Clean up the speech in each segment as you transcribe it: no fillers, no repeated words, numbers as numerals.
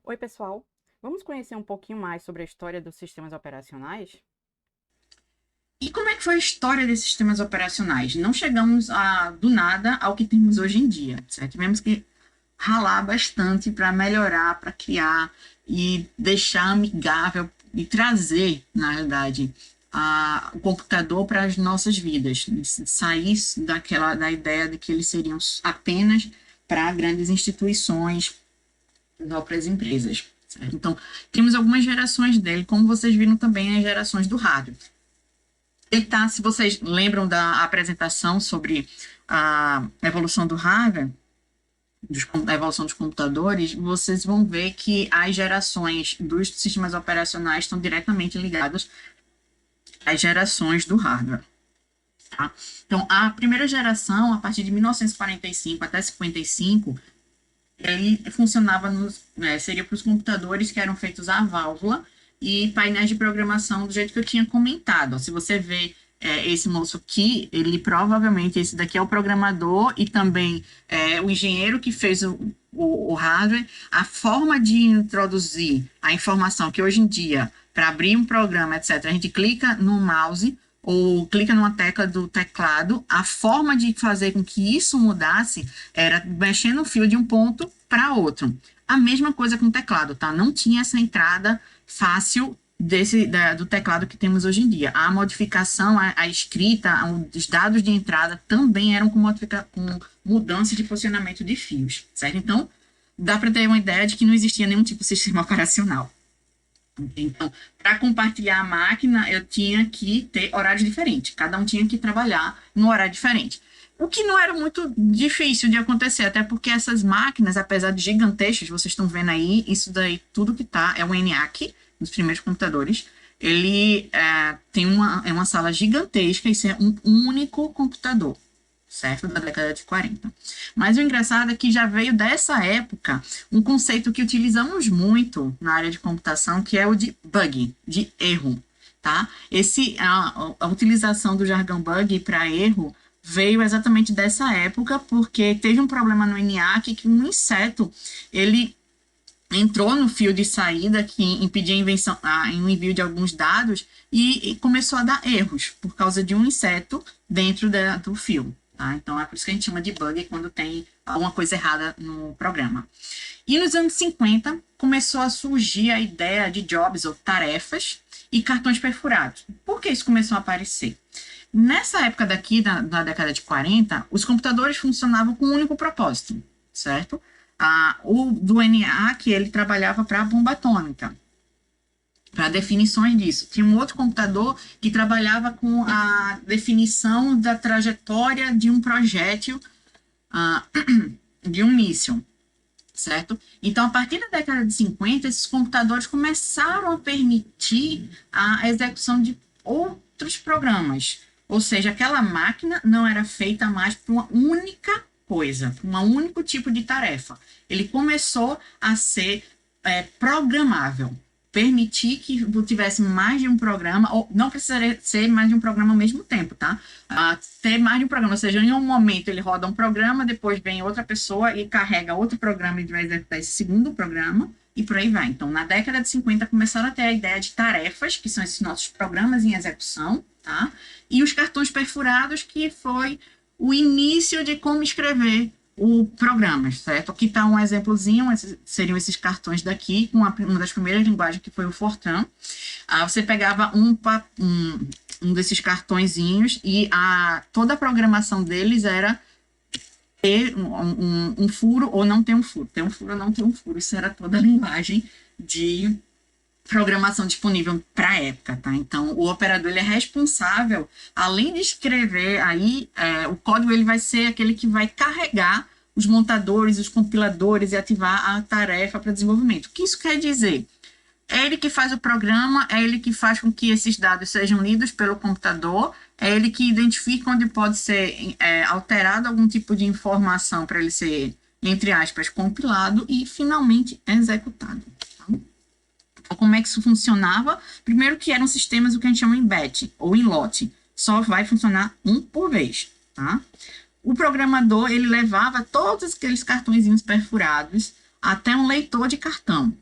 Oi, pessoal! Vamos conhecer um pouquinho mais sobre a história dos sistemas operacionais? E como é que foi a história desses sistemas operacionais? Não chegamos do nada ao que temos hoje em dia, certo? Tivemos que ralar bastante para melhorar, para criar e deixar amigável e trazer, na verdade, o computador para as nossas vidas, sair da ideia de que eles seriam apenas para grandes instituições, ou para as empresas. Certo? Então, temos algumas gerações dele, como vocês viram também as gerações do rádio. Ele tá, se vocês lembram da apresentação sobre a evolução do hardware, a evolução dos computadores, vocês vão ver que as gerações dos sistemas operacionais estão diretamente ligadas às gerações do hardware. Tá? Então, a primeira geração, a partir de 1945 até 55, ele funcionava seria para os computadores que eram feitos à válvula e painéis de programação do jeito que eu tinha comentado. Se você vê esse moço aqui, ele provavelmente, esse daqui é o programador e também o engenheiro que fez o hardware. A forma de introduzir a informação que hoje em dia, para abrir um programa, etc., a gente clica no mouse ou clica numa tecla do teclado, a forma de fazer com que isso mudasse era mexendo o fio de um ponto para outro. A mesma coisa com o teclado, tá? Não tinha essa entrada fácil do teclado que temos hoje em dia. A modificação, a escrita, os dados de entrada também eram com mudança de posicionamento de fios, certo? Então, dá para ter uma ideia de que não existia nenhum tipo de sistema operacional. Então, para compartilhar a máquina, eu tinha que ter horários diferentes. Cada um tinha que trabalhar num horário diferente. O que não era muito difícil de acontecer, até porque essas máquinas, apesar de gigantescas, vocês estão vendo aí, isso daí, tudo que tá, é o ENIAC, dos primeiros computadores. Ele tem uma sala gigantesca, isso é um único computador, certo? Da década de 40. Mas o engraçado é que já veio dessa época um conceito que utilizamos muito na área de computação, que é o de bug, de erro, tá? A utilização do jargão bug para erro veio exatamente dessa época, porque teve um problema no ENIAC que um inseto, ele entrou no fio de saída que impedia o envio de alguns dados e começou a dar erros por causa de um inseto dentro do fio. Tá? Então, é por isso que a gente chama de bug quando tem alguma coisa errada no programa. E nos anos 50, começou a surgir a ideia de jobs ou tarefas e cartões perfurados. Por que isso começou a aparecer? Nessa época daqui, na década de 40, os computadores funcionavam com um único propósito, certo? O do ENIAC, ele trabalhava para a bomba atômica, para definições disso. Tinha um outro computador que trabalhava com a definição da trajetória de um projétil, de um míssil, certo? Então, a partir da década de 50, esses computadores começaram a permitir a execução de outros programas. Ou seja, aquela máquina não era feita mais para uma única coisa, para um único tipo de tarefa. Ele começou a ser programável, permitir que tivesse mais de um programa, ou não precisaria ser mais de um programa ao mesmo tempo, tá? Ter mais de um programa, ou seja, em um momento ele roda um programa, depois vem outra pessoa e carrega outro programa e vai executar esse segundo programa, e por aí vai. Então, na década de 50, começaram a ter a ideia de tarefas, que são esses nossos programas em execução, tá? E os cartões perfurados, que foi o início de como escrever o programa, certo? Aqui está um exemplozinho, seriam esses cartões daqui, com uma das primeiras linguagens, que foi o Fortran. Você pegava um desses cartõezinhos e toda a programação deles era ter um furo ou não ter um furo. Ter um furo ou não ter um furo. Isso era toda a linguagem de programação disponível para a época, tá? Então, o operador ele é responsável, além de escrever aí, o código ele vai ser aquele que vai carregar os montadores, os compiladores e ativar a tarefa para desenvolvimento. O que isso quer dizer? É ele que faz o programa, é ele que faz com que esses dados sejam lidos pelo computador, é ele que identifica onde pode ser alterado algum tipo de informação para ele ser, entre aspas, compilado e finalmente executado. Tá? Como é que isso funcionava? Primeiro que eram sistemas o que a gente chama em batch ou em lote. Só vai funcionar um por vez, tá? O programador, ele levava todos aqueles cartõezinhos perfurados até um leitor de cartão,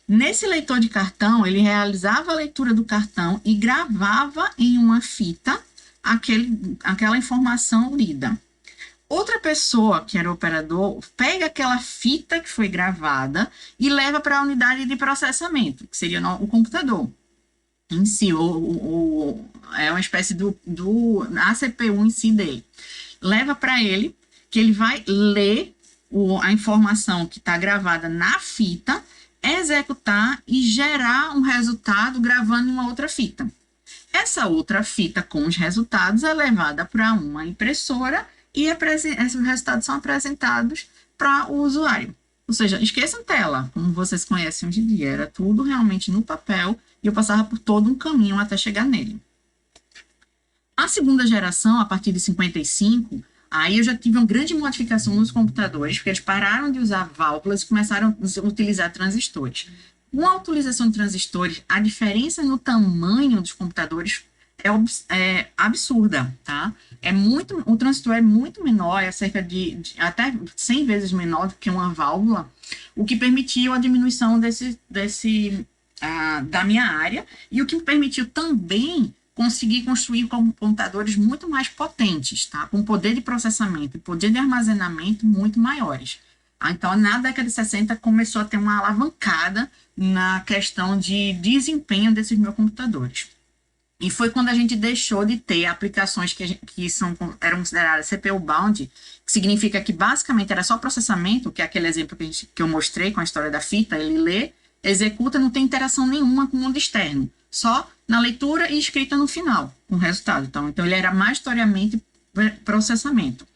Nesse leitor de cartão, ele realizava a leitura do cartão e gravava em uma fita aquela informação lida. Outra pessoa, que era o operador, pega aquela fita que foi gravada e leva para a unidade de processamento, que seria o computador em si, é uma espécie a CPU em si dele. Leva para ele, que ele vai ler a informação que está gravada na fita, executar e gerar um resultado gravando em uma outra fita. Essa outra fita com os resultados é levada para uma impressora e esses resultados são apresentados para o usuário. Ou seja, esqueçam tela, como vocês conhecem hoje em dia, era tudo realmente no papel e eu passava por todo um caminho até chegar nele. A segunda geração, a partir de 55, aí eu já tive uma grande modificação nos computadores, porque eles pararam de usar válvulas e começaram a utilizar transistores. Com a utilização de transistores, a diferença no tamanho dos computadores é absurda, tá? O transistor é muito menor, é cerca de até 100 vezes menor do que uma válvula, o que permitiu a diminuição da minha área e o que me permitiu também conseguir construir computadores muito mais potentes, tá? Com poder de processamento e poder de armazenamento muito maiores. Então, na década de 60, começou a ter uma alavancada na questão de desempenho desses meus computadores. E foi quando a gente deixou de ter aplicações que eram consideradas CPU-bound, que significa que basicamente era só processamento, que é aquele exemplo que eu mostrei com a história da fita, ele lê, executa, não tem interação nenhuma com o mundo externo, só na leitura e escrita no final, com o resultado. Então ele era majoritariamente processamento.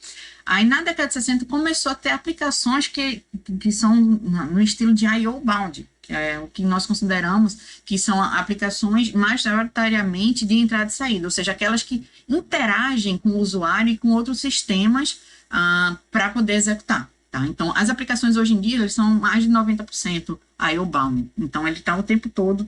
Aí, na década de 60, começou a ter aplicações que são no estilo de I/O-bound, que é o que nós consideramos que são aplicações majoritariamente de entrada e saída, ou seja, aquelas que interagem com o usuário e com outros sistemas para poder executar. Tá? Então, as aplicações hoje em dia eles são mais de 90% I/O-bound. Então, ele está o tempo todo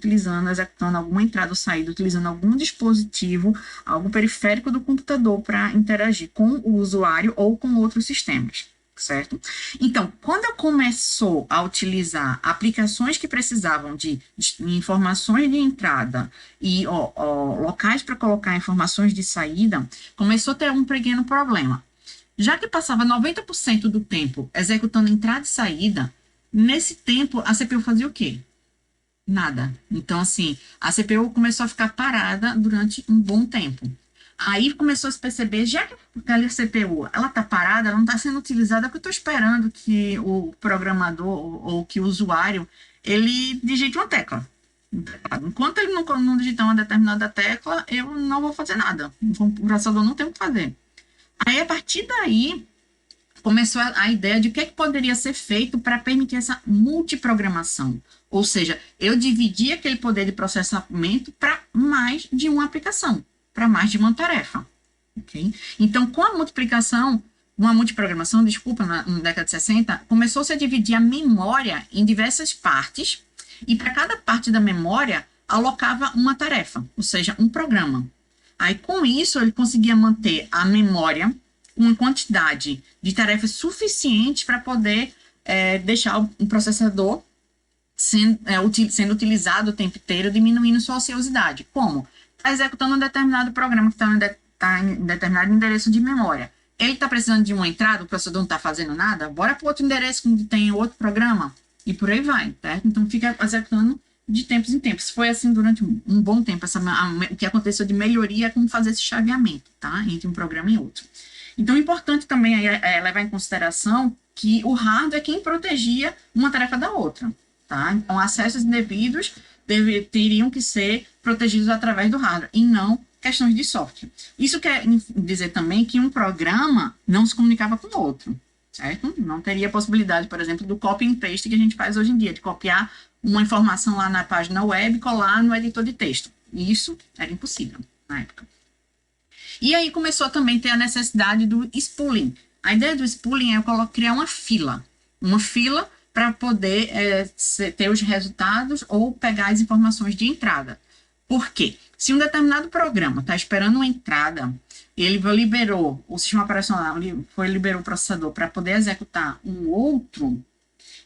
executando alguma entrada ou saída, utilizando algum dispositivo, algum periférico do computador para interagir com o usuário ou com outros sistemas, certo? Então, quando eu começou a utilizar aplicações que precisavam de informações de entrada e locais para colocar informações de saída, começou a ter um pequeno problema. Já que passava 90% do tempo executando entrada e saída, nesse tempo a CPU fazia o quê? Nada. Então, assim, a CPU começou a ficar parada durante um bom tempo. Aí começou a se perceber, já que aquela CPU ela está parada, ela não está sendo utilizada, porque eu estou esperando que o programador ou que o usuário ele digite uma tecla. Enquanto ele não digitar uma determinada tecla, eu não vou fazer nada. O processador não tem o que fazer. Aí, a partir daí, começou a ideia de o que poderia ser feito para permitir essa multiprogramação. Ou seja, eu dividi aquele poder de processamento para mais de uma aplicação, para mais de uma tarefa. Okay? Então, com a multiprogramação, na década de 60, começou-se a dividir a memória em diversas partes, e para cada parte da memória, alocava uma tarefa, ou seja, um programa. Aí, com isso, ele conseguia manter a memória uma quantidade de tarefas suficiente para poder deixar o processador sendo utilizado o tempo inteiro, diminuindo sua ociosidade. Como? Está executando um determinado programa que está em determinado endereço de memória. Ele está precisando de uma entrada, o processador não está fazendo nada, bora para outro endereço que tem outro programa, e por aí vai, certo? Então, fica executando de tempos em tempos. Foi assim durante um bom tempo, o que aconteceu de melhoria é como fazer esse chaveamento, tá? Entre um programa e outro. Então, é importante também levar em consideração que o hardware é quem protegia uma tarefa da outra, tá? Então, acessos indevidos teriam que ser protegidos através do hardware, e não questões de software. Isso quer dizer também que um programa não se comunicava com o outro, certo? Não teria possibilidade, por exemplo, do copy and paste que a gente faz hoje em dia, de copiar uma informação lá na página web e colar no editor de texto. Isso era impossível na época. E aí começou a também ter a necessidade do spooling. A ideia do spooling é criar uma fila para poder ter os resultados ou pegar as informações de entrada. Por quê? Se um determinado programa está esperando uma entrada, ele liberou o sistema operacional, liberou o processador para poder executar um outro,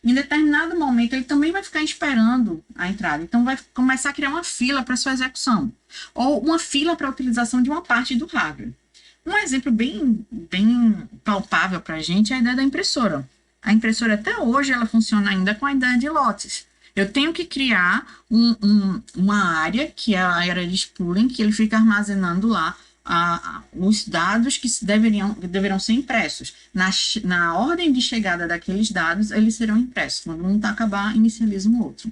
Em determinado momento, ele também vai ficar esperando a entrada. Então, vai começar a criar uma fila para sua execução, ou uma fila para a utilização de uma parte do hardware. Um exemplo bem palpável para a gente é a ideia da impressora. A impressora, até hoje, ela funciona ainda com a ideia de lotes. Eu tenho que criar uma área, que é a área de spooling, que ele fica armazenando lá os dados que deverão ser impressos. Na ordem de chegada daqueles dados, eles serão impressos. Quando um acabar, inicializa um outro.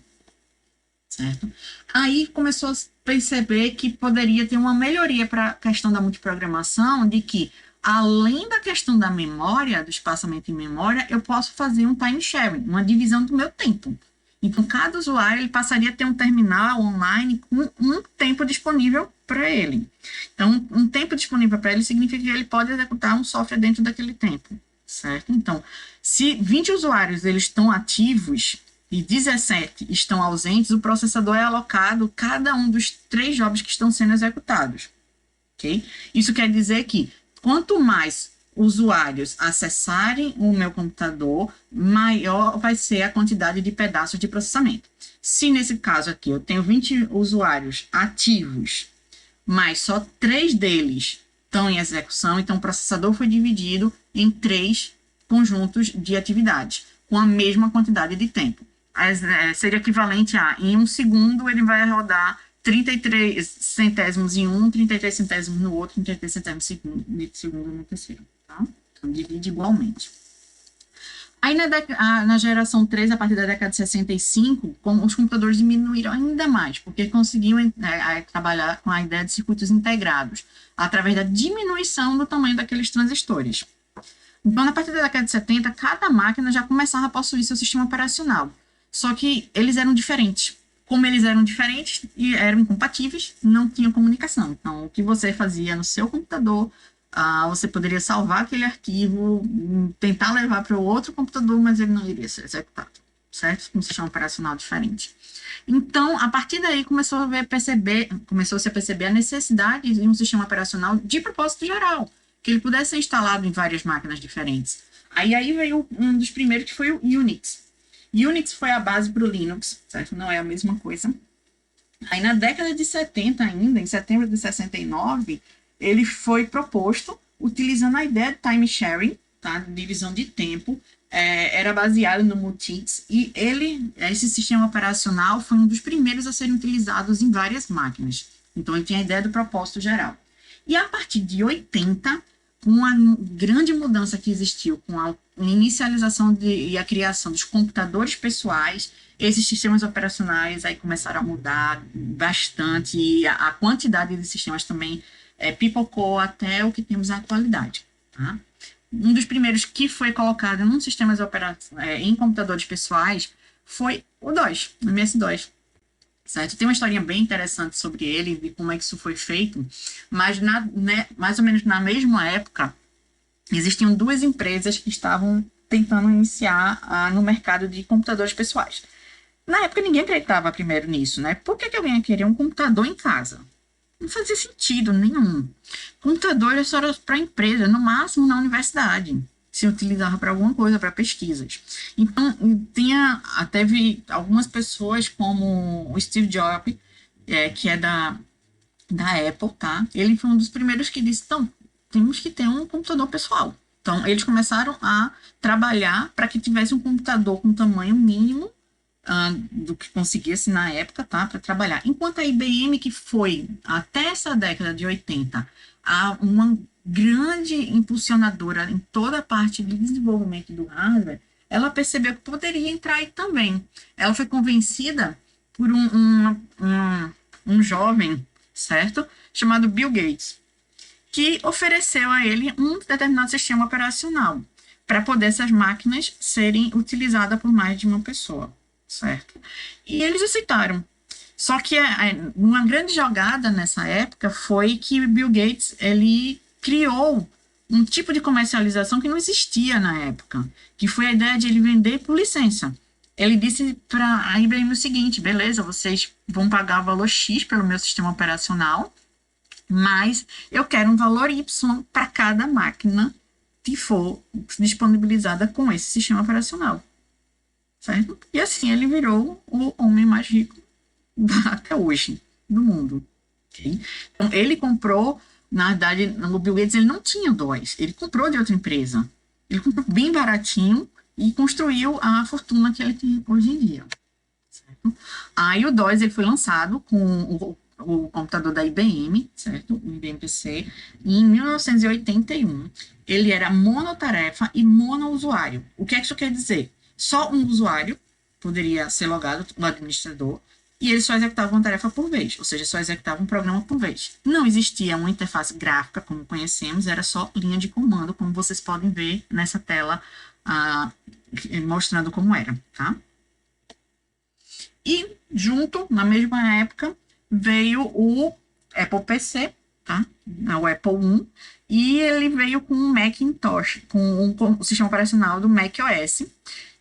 Certo? Aí começou a perceber que poderia ter uma melhoria para a questão da multiprogramação, de que, além da questão da memória, do espaçamento em memória, eu posso fazer um time sharing, uma divisão do meu tempo. Então, cada usuário ele passaria a ter um terminal online com um tempo disponível para ele. Então, um tempo disponível para ele significa que ele pode executar um software dentro daquele tempo, certo? Então, se 20 usuários eles estão ativos e 17 estão ausentes, o processador é alocado cada um dos 3 jobs que estão sendo executados, ok? Isso quer dizer que quanto mais usuários acessarem o meu computador, maior vai ser a quantidade de pedaços de processamento. Se nesse caso aqui eu tenho 20 usuários ativos, mas só 3 deles estão em execução, então o processador foi dividido em 3 conjuntos de atividades, com a mesma quantidade de tempo. Seria equivalente a, em 1 segundo, ele vai rodar 33 centésimos em um, 33 centésimos no outro, 33 centésimos de segundo no terceiro. Tá? Então, divide igualmente. Aí, na geração 3, a partir da década de 65, os computadores diminuíram ainda mais, porque conseguiam trabalhar com a ideia de circuitos integrados, através da diminuição do tamanho daqueles transistores. Então, a partir da década de 70, cada máquina já começava a possuir seu sistema operacional. Só que eles eram diferentes. Como eles eram diferentes e eram incompatíveis, não tinham comunicação. Então, o que você fazia no seu computador, você poderia salvar aquele arquivo, tentar levar para o outro computador, mas ele não iria ser executado, certo? Com um sistema operacional diferente. Então, a partir daí, começou-se a perceber a necessidade de um sistema operacional de propósito geral, que ele pudesse ser instalado em várias máquinas diferentes. Aí veio um dos primeiros, que foi o Unix. Unix foi a base para o Linux, certo? Não é a mesma coisa. Aí na década de 70 ainda, em setembro de 69, ele foi proposto utilizando a ideia de time sharing, tá? Divisão de tempo, era baseado no Multics, e esse sistema operacional foi um dos primeiros a serem utilizados em várias máquinas. Então ele tinha a ideia do propósito geral. E a partir de 80, com a grande mudança que existiu, com a inicialização e a criação dos computadores pessoais, esses sistemas operacionais aí começaram a mudar bastante, e a quantidade de sistemas também pipocou até o que temos na atualidade. Tá? Um dos primeiros que foi colocado num sistemas em computadores pessoais foi o DOS, o MS-DOS. Certo? Tem uma historinha bem interessante sobre ele, de como é que isso foi feito, mas mais ou menos na mesma época, existiam 2 empresas que estavam tentando iniciar no mercado de computadores pessoais. Na época, ninguém acreditava primeiro nisso, né? Por que alguém ia querer um computador em casa? Não fazia sentido nenhum. Computador é só para empresa, no máximo na universidade. Se utilizava para alguma coisa, para pesquisas. Então, teve algumas pessoas, como o Steve Jobs, que é da Apple, tá? Ele foi um dos primeiros que disse, então, temos que ter um computador pessoal. Então, eles começaram a trabalhar para que tivesse um computador com tamanho mínimo do que conseguisse na época, tá? Para trabalhar. Enquanto a IBM, que foi, até essa década de 80, uma grande impulsionadora em toda a parte de desenvolvimento do hardware, ela percebeu que poderia entrar aí também. Ela foi convencida por um jovem, certo? Chamado Bill Gates, que ofereceu a ele um determinado sistema operacional para poder essas máquinas serem utilizadas por mais de uma pessoa, certo? E eles aceitaram. Só que uma grande jogada nessa época foi que Bill Gates, ele criou um tipo de comercialização que não existia na época, que foi a ideia de ele vender por licença. Ele disse para a IBM o seguinte, beleza, vocês vão pagar o valor X pelo meu sistema operacional, mas eu quero um valor Y para cada máquina que for disponibilizada com esse sistema operacional. certo? E assim ele virou o homem mais rico até hoje do mundo. Okay? Então, ele comprou, na verdade, o Bill Gates ele não tinha DOS, ele comprou de outra empresa. Ele comprou bem baratinho e construiu a fortuna que ele tem hoje em dia. Certo? Aí o DOS ele foi lançado com o computador da IBM, certo? O IBM PC, em 1981. Ele era monotarefa e monousuário. O que é que isso quer dizer? Só um usuário poderia ser logado, o administrador, e ele só executava uma tarefa por vez, ou seja, só executava um programa por vez. Não existia uma interface gráfica, como conhecemos, era só linha de comando, como vocês podem ver nessa tela, mostrando como era, tá? E junto, na mesma época, veio o Apple PC, tá? O Apple I, e ele veio com o Macintosh, com o sistema operacional do macOS.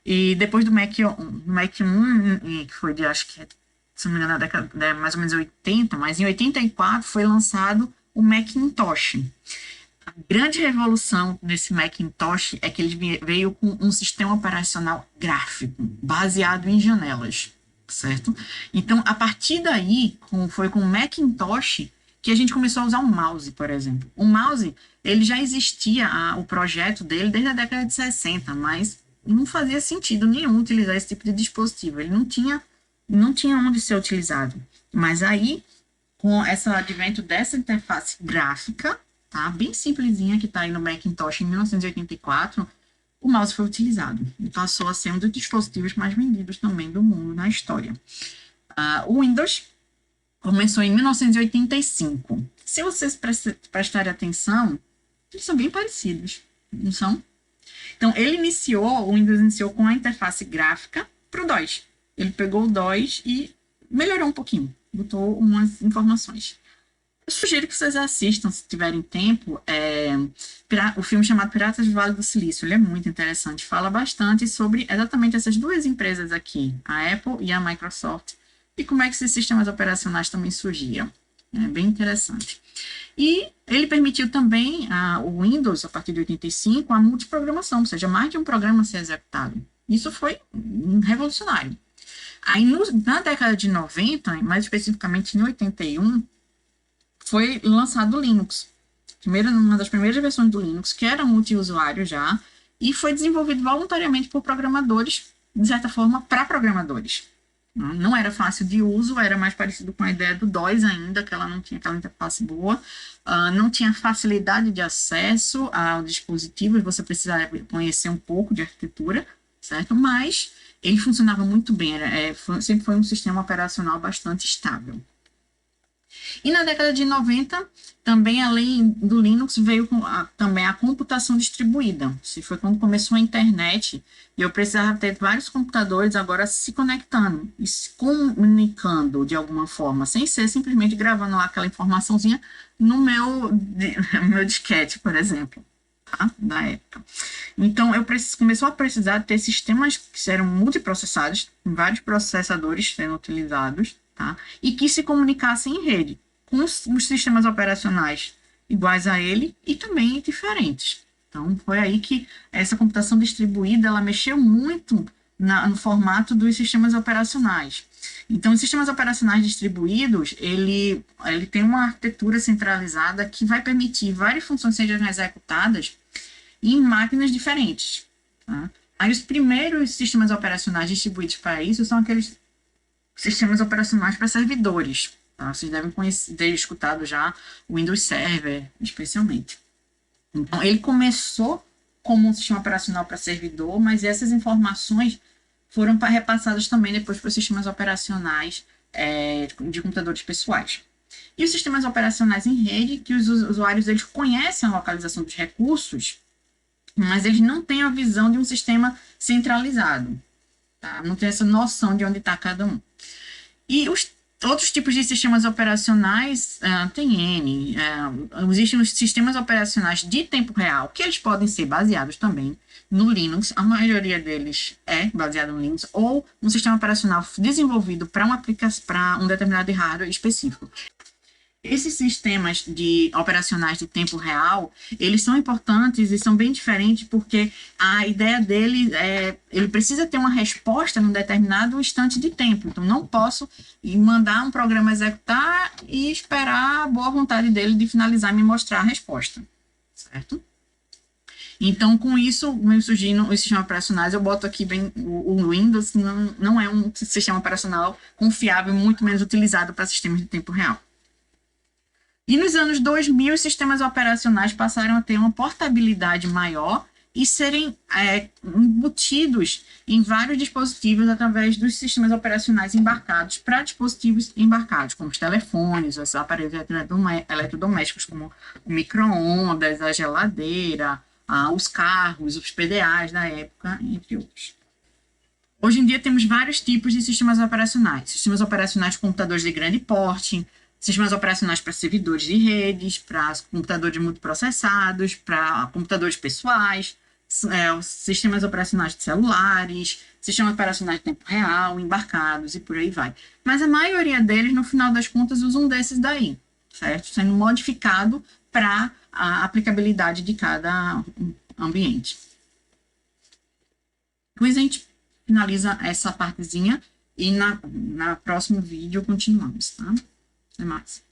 E depois do Mac 1, que foi de, acho que, se não me engano, na década mais ou menos 80, mas em 84 foi lançado o Macintosh. A grande revolução desse Macintosh é que ele veio com um sistema operacional gráfico, baseado em janelas, certo? Então, a partir daí, foi com o Macintosh que a gente começou a usar o mouse, por exemplo. O mouse, ele já existia, o projeto dele, desde a década de 60, mas não fazia sentido nenhum utilizar esse tipo de dispositivo. Ele não tinha onde ser utilizado. Mas aí, com esse advento dessa interface gráfica, tá, bem simplesinha, que está aí no Macintosh em 1984, o mouse foi utilizado e passou a ser um dos dispositivos mais vendidos também do mundo na história. O Windows começou em 1985. Se vocês prestarem atenção, eles são bem parecidos, não são? Então, o Windows iniciou com a interface gráfica para o DOS. Ele pegou o DOS e melhorou um pouquinho, botou umas informações. Eu sugiro que vocês assistam, se tiverem tempo, o filme chamado Piratas do Vale do Silício. Ele é muito interessante, fala bastante sobre exatamente essas duas empresas aqui, a Apple e a Microsoft, e como é que esses sistemas operacionais também surgiam. É bem interessante. E ele permitiu também, o Windows, a partir de 85, a multiprogramação, ou seja, mais de um programa ser executado. Isso foi revolucionário. Aí, na década de 90, mais especificamente em 81, foi lançado o Linux. Uma das primeiras versões do Linux, que era multiusuário já, e foi desenvolvido voluntariamente por programadores, de certa forma, para programadores. Não era fácil de uso, era mais parecido com a ideia do DOS ainda, que ela não tinha aquela interface boa, não tinha facilidade de acesso ao dispositivo, e você precisava conhecer um pouco de arquitetura, certo? Mas ele funcionava muito bem, sempre foi um sistema operacional bastante estável. E na década de 90, também além do Linux, veio também a computação distribuída. Se foi quando começou a internet, e eu precisava ter vários computadores agora se conectando e se comunicando de alguma forma, sem ser simplesmente gravando lá aquela informaçãozinha no meu disquete, por exemplo, tá? Da época. Então, começou a precisar ter sistemas que eram multiprocessados, vários processadores sendo utilizados, tá? E que se comunicassem em rede, com os sistemas operacionais iguais a ele e também diferentes. Então, foi aí que essa computação distribuída, ela mexeu muito no formato dos sistemas operacionais. Então, os sistemas operacionais distribuídos, ele tem uma arquitetura centralizada que vai permitir várias funções sejam executadas em máquinas diferentes. Tá? Aí, os primeiros sistemas operacionais distribuídos para isso são aqueles sistemas operacionais para servidores. Tá? Vocês devem ter escutado já o Windows Server, especialmente. Então, ele começou como um sistema operacional para servidor, mas essas informações foram repassadas também depois para os sistemas operacionais de computadores pessoais. E os sistemas operacionais em rede, que os usuários eles conhecem a localização dos recursos, mas eles não têm a visão de um sistema centralizado. Tá? Não tem essa noção de onde está cada um. E os outros tipos de sistemas operacionais, tem N. Existem os sistemas operacionais de tempo real, que eles podem ser baseados também no Linux. A maioria deles é baseado no Linux, ou um sistema operacional desenvolvido para um determinado hardware específico. Esses sistemas operacionais de tempo real, eles são importantes e são bem diferentes porque a ideia dele ele precisa ter uma resposta num determinado instante de tempo. Então, não posso mandar um programa executar e esperar a boa vontade dele de finalizar e me mostrar a resposta, certo? Então, com isso, vem surgindo os sistemas operacionais. Eu boto aqui bem o Windows, não é um sistema operacional confiável, muito menos utilizado para sistemas de tempo real. E nos anos 2000, os sistemas operacionais passaram a ter uma portabilidade maior e serem embutidos em vários dispositivos através dos sistemas operacionais embarcados para dispositivos embarcados, como os telefones, os aparelhos eletrodomésticos, como o micro-ondas, a geladeira, os carros, os PDAs da época, entre outros. Hoje em dia temos vários tipos de sistemas operacionais. Sistemas operacionais com computadores de grande porte, sistemas operacionais para servidores de redes, para computadores multiprocessados, para computadores pessoais, sistemas operacionais de celulares, sistemas operacionais de tempo real, embarcados e por aí vai. Mas a maioria deles, no final das contas, usam desses daí, certo? Sendo modificado para a aplicabilidade de cada ambiente. Depois a gente finaliza essa partezinha e na próximo vídeo continuamos, tá? Até mais.